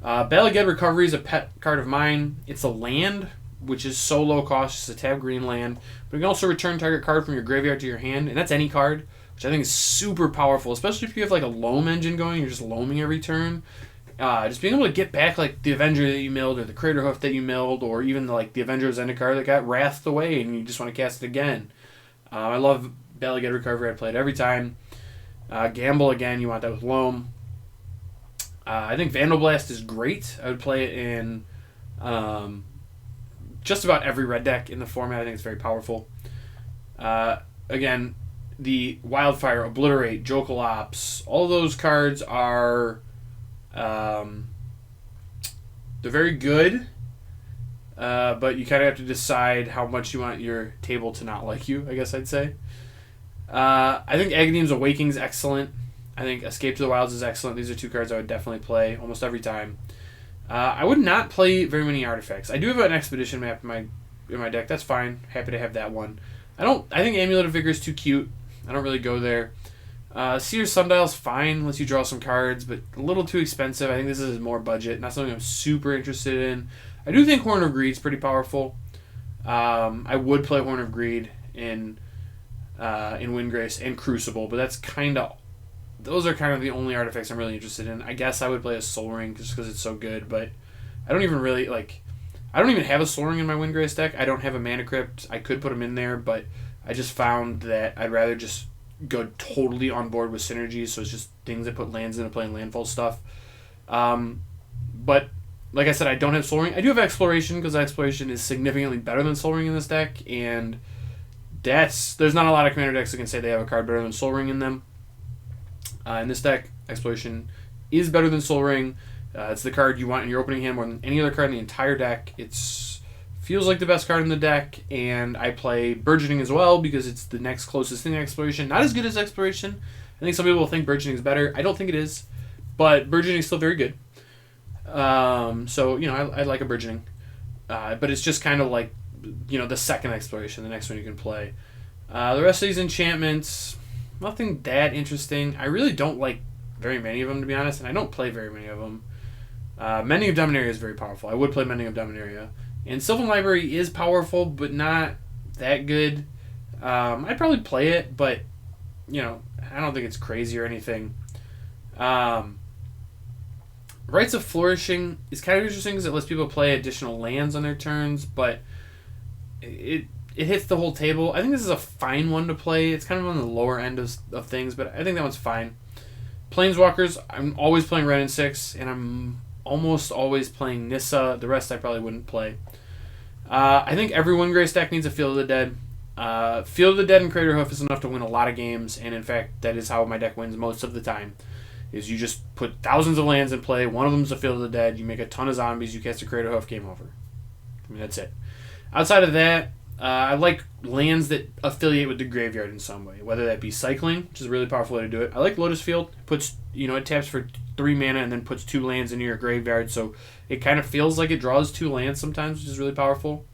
Balaged Recovery is a pet card of mine. It's a land, which is so low cost, it's a tab green land, but you can also return target card from your graveyard to your hand, and that's any card, which I think is super powerful, especially if you have like a loam engine going, you're just loaming every turn. Just being able to get back like the Avenger that you milled or the Craterhoof that you milled or even like the Avenger of Zendikar that got wrathed away and you just want to cast it again. I love Balaged Recovery. I play it every time. Gamble again, you want that with loam. I think Vandal Blast is great. I would play it in Just about every red deck in the format, I think it's very powerful. Again, the Wildfire, Obliterate, Jokalops, all those cards are... they're very good, but you kind of have to decide how much you want your table to not like you, I guess I'd say. I think Aghanim Awakening is excellent. I think Escape to the Wilds is excellent. These are two cards I would definitely play almost every time. I would not play very many artifacts. I do have an Expedition map in my deck. That's fine. Happy to have that one. I think Amulet of Vigor is too cute. I don't really go there. Seer's Sundial's fine unless you draw some cards, but a little too expensive. I think this is more budget. Not something I'm super interested in. I do think Horn of Greed's pretty powerful. I would play Horn of Greed in Windgrace and Crucible, but those are kind of the only artifacts I'm really interested in. I guess I would play a Soul Ring just because it's so good, but I don't even have a Soul Ring in my Windgrace deck. I don't have a Mana Crypt. I could put them in there, but I just found that I'd rather just go totally on board with synergies, so it's just things that put lands into play and landfall stuff. But like I said, I don't have Soul Ring. I do have Exploration because Exploration is significantly better than Soul Ring in this deck, and there's not a lot of commander decks that can say they have a card better than Soul Ring in them. In this deck, Exploration is better than Soul Ring. It's the card you want in your opening hand more than any other card in the entire deck. It feels like the best card in the deck, and I play Burgeoning as well because it's the next closest thing to Exploration. Not as good as Exploration. I think some people will think Burgeoning is better. I don't think it is, but Burgeoning is still very good. So, I like a Burgeoning. But it's just kind of like, the second Exploration, the next one you can play. The rest of these enchantments... nothing that interesting. I really don't like very many of them, to be honest, and I don't play very many of them. Mending of Dominaria is very powerful. I would play Mending of Dominaria. And Sylvan Library is powerful, but not that good. I'd probably play it, but, I don't think it's crazy or anything. Rites of Flourishing is kind of interesting because it lets people play additional lands on their turns, but it hits the whole table. I think this is a fine one to play. It's kind of on the lower end of things, but I think that one's fine. Planeswalkers, I'm always playing Red and 6, and I'm almost always playing Nissa. The rest I probably wouldn't play. I think every Windgrace deck needs a Field of the Dead. Field of the Dead and Crater Hoof is enough to win a lot of games, and in fact, that is how my deck wins most of the time. Is you just put thousands of lands in play, one of them's a Field of the Dead, you make a ton of zombies, you cast a Crater Hoof, game over. That's it. Outside of that, I like lands that affiliate with the graveyard in some way, whether that be cycling, which is a really powerful way to do it. I like Lotus Field. It taps for 3 mana and then puts 2 lands into your graveyard, so it kind of feels like it draws 2 lands sometimes, which is really powerful.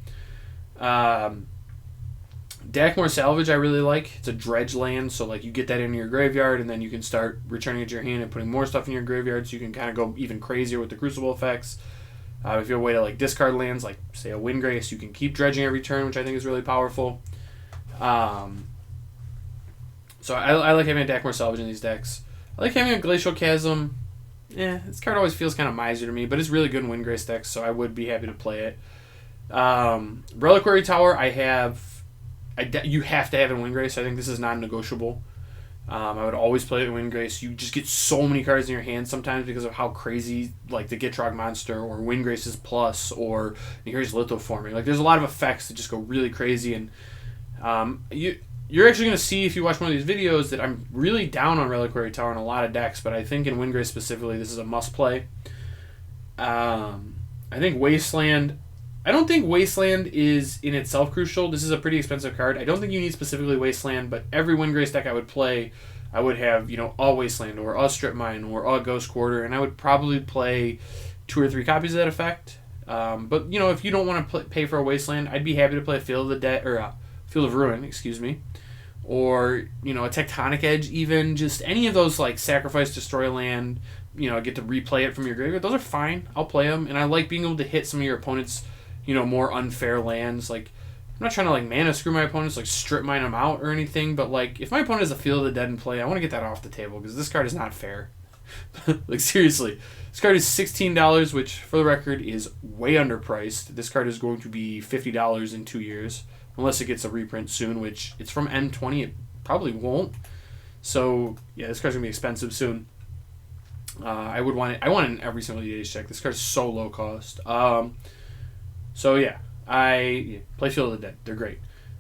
Dakmor Salvage I really like. It's a dredge land, so you get that into your graveyard, and then you can start returning it to your hand and putting more stuff in your graveyard, so you can kind of go even crazier with the Crucible effects. If you have a way to discard lands, like say a Windgrace, you can keep dredging every turn, which I think is really powerful. So I like having a Dakmor Salvage in these decks. I like having a Glacial Chasm. This card always feels kind of miser to me, but it's really good in Windgrace decks, so I would be happy to play it. Reliquary Tower, you have to have in Windgrace. I think this is non-negotiable. I would always play it in Windgrace. You just get so many cards in your hand sometimes because of how crazy, the Gitrog Monster or Windgrace's Plus or Nihiri's Lithoforming. There's a lot of effects that just go really crazy, and you're actually going to see if you watch one of these videos that I'm really down on Reliquary Tower in a lot of decks, but I think in Windgrace specifically, this is a must-play. I think Wasteland... I don't think Wasteland is in itself crucial. This is a pretty expensive card. I don't think you need specifically Wasteland, but every Windgrace deck I would play, I would have, a Wasteland or a Strip Mine or a Ghost Quarter, and I would probably play 2 or 3 copies of that effect. But, if you don't want to pay for a Wasteland, I'd be happy to play a Field of the Dead, or Field of Ruin, excuse me. Or, a Tectonic Edge even. Just any of those, Sacrifice, Destroy Land, get to replay it from your graveyard. Those are fine. I'll play them, and I like being able to hit some of your opponents' more unfair lands. I'm not trying to mana screw my opponents, strip mine them out or anything, but if my opponent has a Field of the Dead in play, I want to get that off the table because this card is not fair. Seriously, this card is $16, which for the record is way underpriced. This card is going to be $50 in 2 years, unless it gets a reprint soon, which it's from M20. It probably won't. So yeah, this card's gonna be expensive soon. I would want it. I want it in every single EDH deck. This card's so low cost. So yeah, I play Field of the Dead. They're great.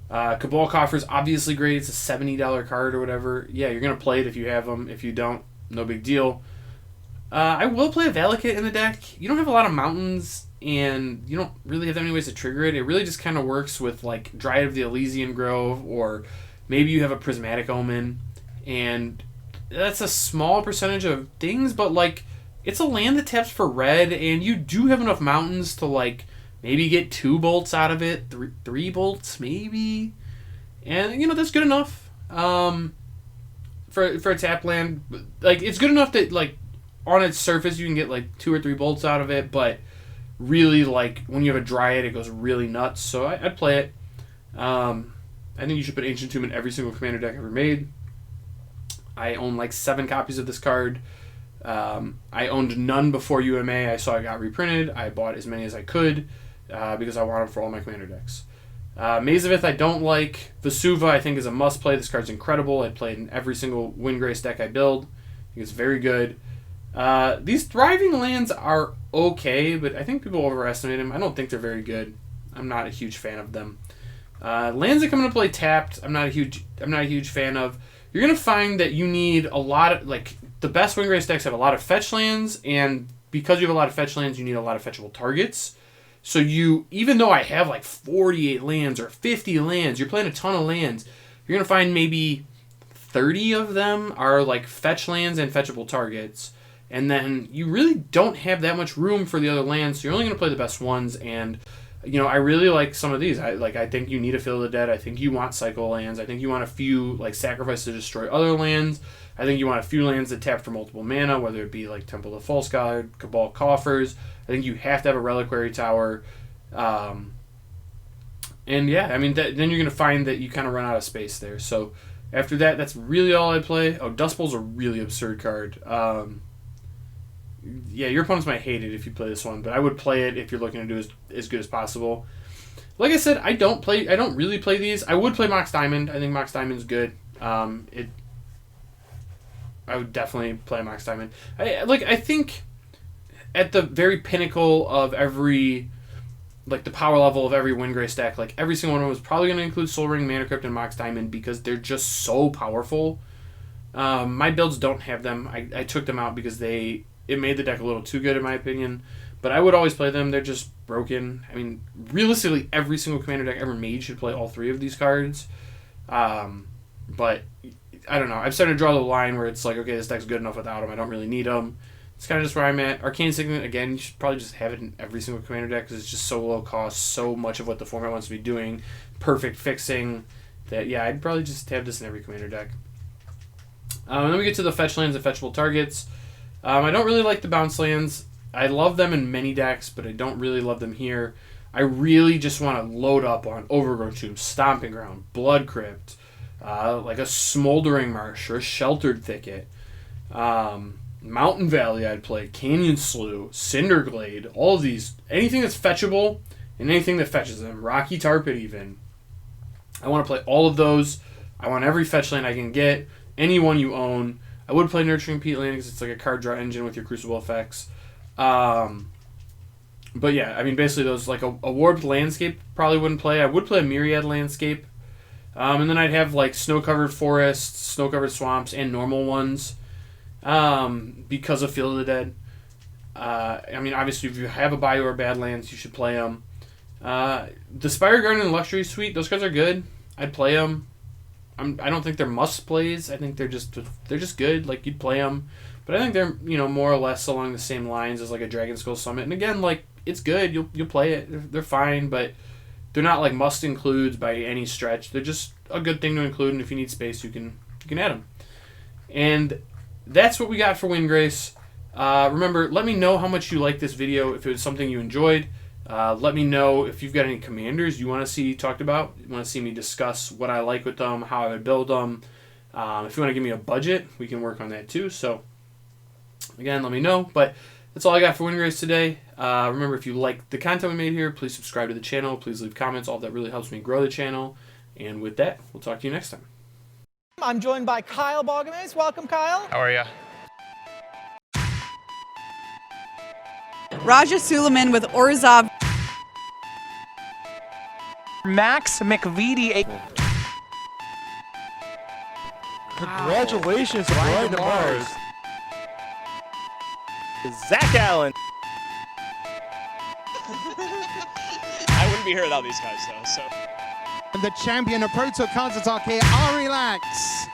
Cabal Coffer's obviously great. It's a $70 card or whatever. Yeah, you're going to play it if you have them. If you don't, no big deal. I will play a Valakut in the deck. You don't have a lot of mountains, and you don't really have that many ways to trigger it. It really just kind of works with like Dryad of the Elysian Grove, or maybe you have a Prismatic Omen, and that's a small percentage of things, but like it's a land that taps for red, and you do have enough mountains to like maybe get 2 bolts out of it, 3 bolts maybe, and you know that's good enough for a tap land. Like it's good enough that like on its surface you can get like 2 or 3 bolts out of it, but really like when you have a Dryad it goes really nuts. So I'd play it. I think you should put Ancient Tomb in every single commander deck ever made. I own like 7 copies of this card. I owned none before UMA. I saw it got reprinted. I bought as many as I could because I want them for all my commander decks. Maze of Ith I don't like. Vesuva I think is a must play. This card's incredible. I'd play it in every single Windgrace deck I build. I think it's very good. These Thriving Lands are okay, but I think people overestimate them. I don't think they're very good. I'm not a huge fan of them. Lands that come into play tapped, I'm not a huge fan of. You're gonna find that you need a lot of like the best Windgrace decks have a lot of fetch lands, and because you have a lot of fetch lands, you need a lot of fetchable targets. So even though I have like 48 lands or 50 lands, you're playing a ton of lands. You're gonna find maybe 30 of them are like fetch lands and fetchable targets. And then you really don't have that much room for the other lands, so you're only going to play the best ones. And, you know, I really like some of these. I think you need a Field of the Dead. I think you want cycle lands. I think you want a few, like, sacrifice to destroy other lands. I think you want a few lands that tap for multiple mana, whether it be, like, Temple of the False God, Cabal Coffers. I think you have to have a Reliquary Tower. And, yeah, I mean, then you're going to find that you kind of run out of space there. So, after that, that's really all I play. Oh, Dust Bowl's a really absurd card. Yeah, your opponents might hate it if you play this one, but I would play it if you're looking to do as good as possible. Like I said, I don't really play these. I would play Mox Diamond. I think Mox Diamond's good. I would definitely play Mox Diamond. I think at the very pinnacle of every, like the power level of every Windgrace deck, like every single one of them is probably going to include Soul Ring, Mana Crypt, and Mox Diamond because they're just so powerful. My builds don't have them. I took them out because it made the deck a little too good in my opinion, but I would always play them. They're just broken. I mean, realistically, every single commander deck ever made should play all 3 of these cards. But I don't know. I'm starting to draw the line where it's like, okay, this deck's good enough without them. I don't really need them. It's kind of just where I'm at. Arcane Signet, again, you should probably just have it in every single commander deck because it's just so low cost, so much of what the format wants to be doing, perfect fixing, that, yeah, I'd probably just have this in every commander deck. Then we get to the fetch lands and fetchable targets. I don't really like the bounce lands. I love them in many decks, but I don't really love them here. I really just want to load up on Overgrown Tomb, Stomping Ground, Blood Crypt, like a Smoldering Marsh or a Sheltered Thicket. Mountain Valley I'd play, Canyon Slough, Cinderglade, all of these. Anything that's fetchable and anything that fetches them. Rocky Tarpit even. I want to play all of those. I want every fetch land I can get. Any one you own. I would play Nurturing Peatland because it's like a card draw engine with your Crucible effects. But yeah, I mean, basically those, like a Warped Landscape probably wouldn't play. I would play a Myriad Landscape. And then I'd have like Snow-Covered Forests, Snow-Covered Swamps, and normal ones because of Field of the Dead. I mean, obviously, if you have a Bayou or Badlands, you should play them. The Spire Garden and Luxury Suite, those cards are good. I'd play them. I don't think they're must plays. I think they're just good. Like you'd play them, but I think they're more or less along the same lines as like a Dragon Skull Summit. And again, like it's good. You'll play it. They're fine, but they're not like must includes by any stretch. They're just a good thing to include, and if you need space, you can add them. And that's what we got for Windgrace. Remember, let me know how much you liked this video. If it was something you enjoyed. Let me know if you've got any commanders you want to see talked about. You want to see me discuss what I like with them, how I would build them. If you want to give me a budget, we can work on that too. So, again, let me know. But that's all I got for Windgrace today. Remember, if you like the content we made here, please subscribe to the channel. Please leave comments. All that really helps me grow the channel. And with that, we'll talk to you next time. I'm joined by Kyle Balgamase. Welcome, Kyle. How are you? Raja Suleiman with Orzhov. Max McVitie. Congratulations, Brian DeMars. Zach Allen. I wouldn't be here without these guys, though. So. The champion of Proto Counter-Attack here, Relax.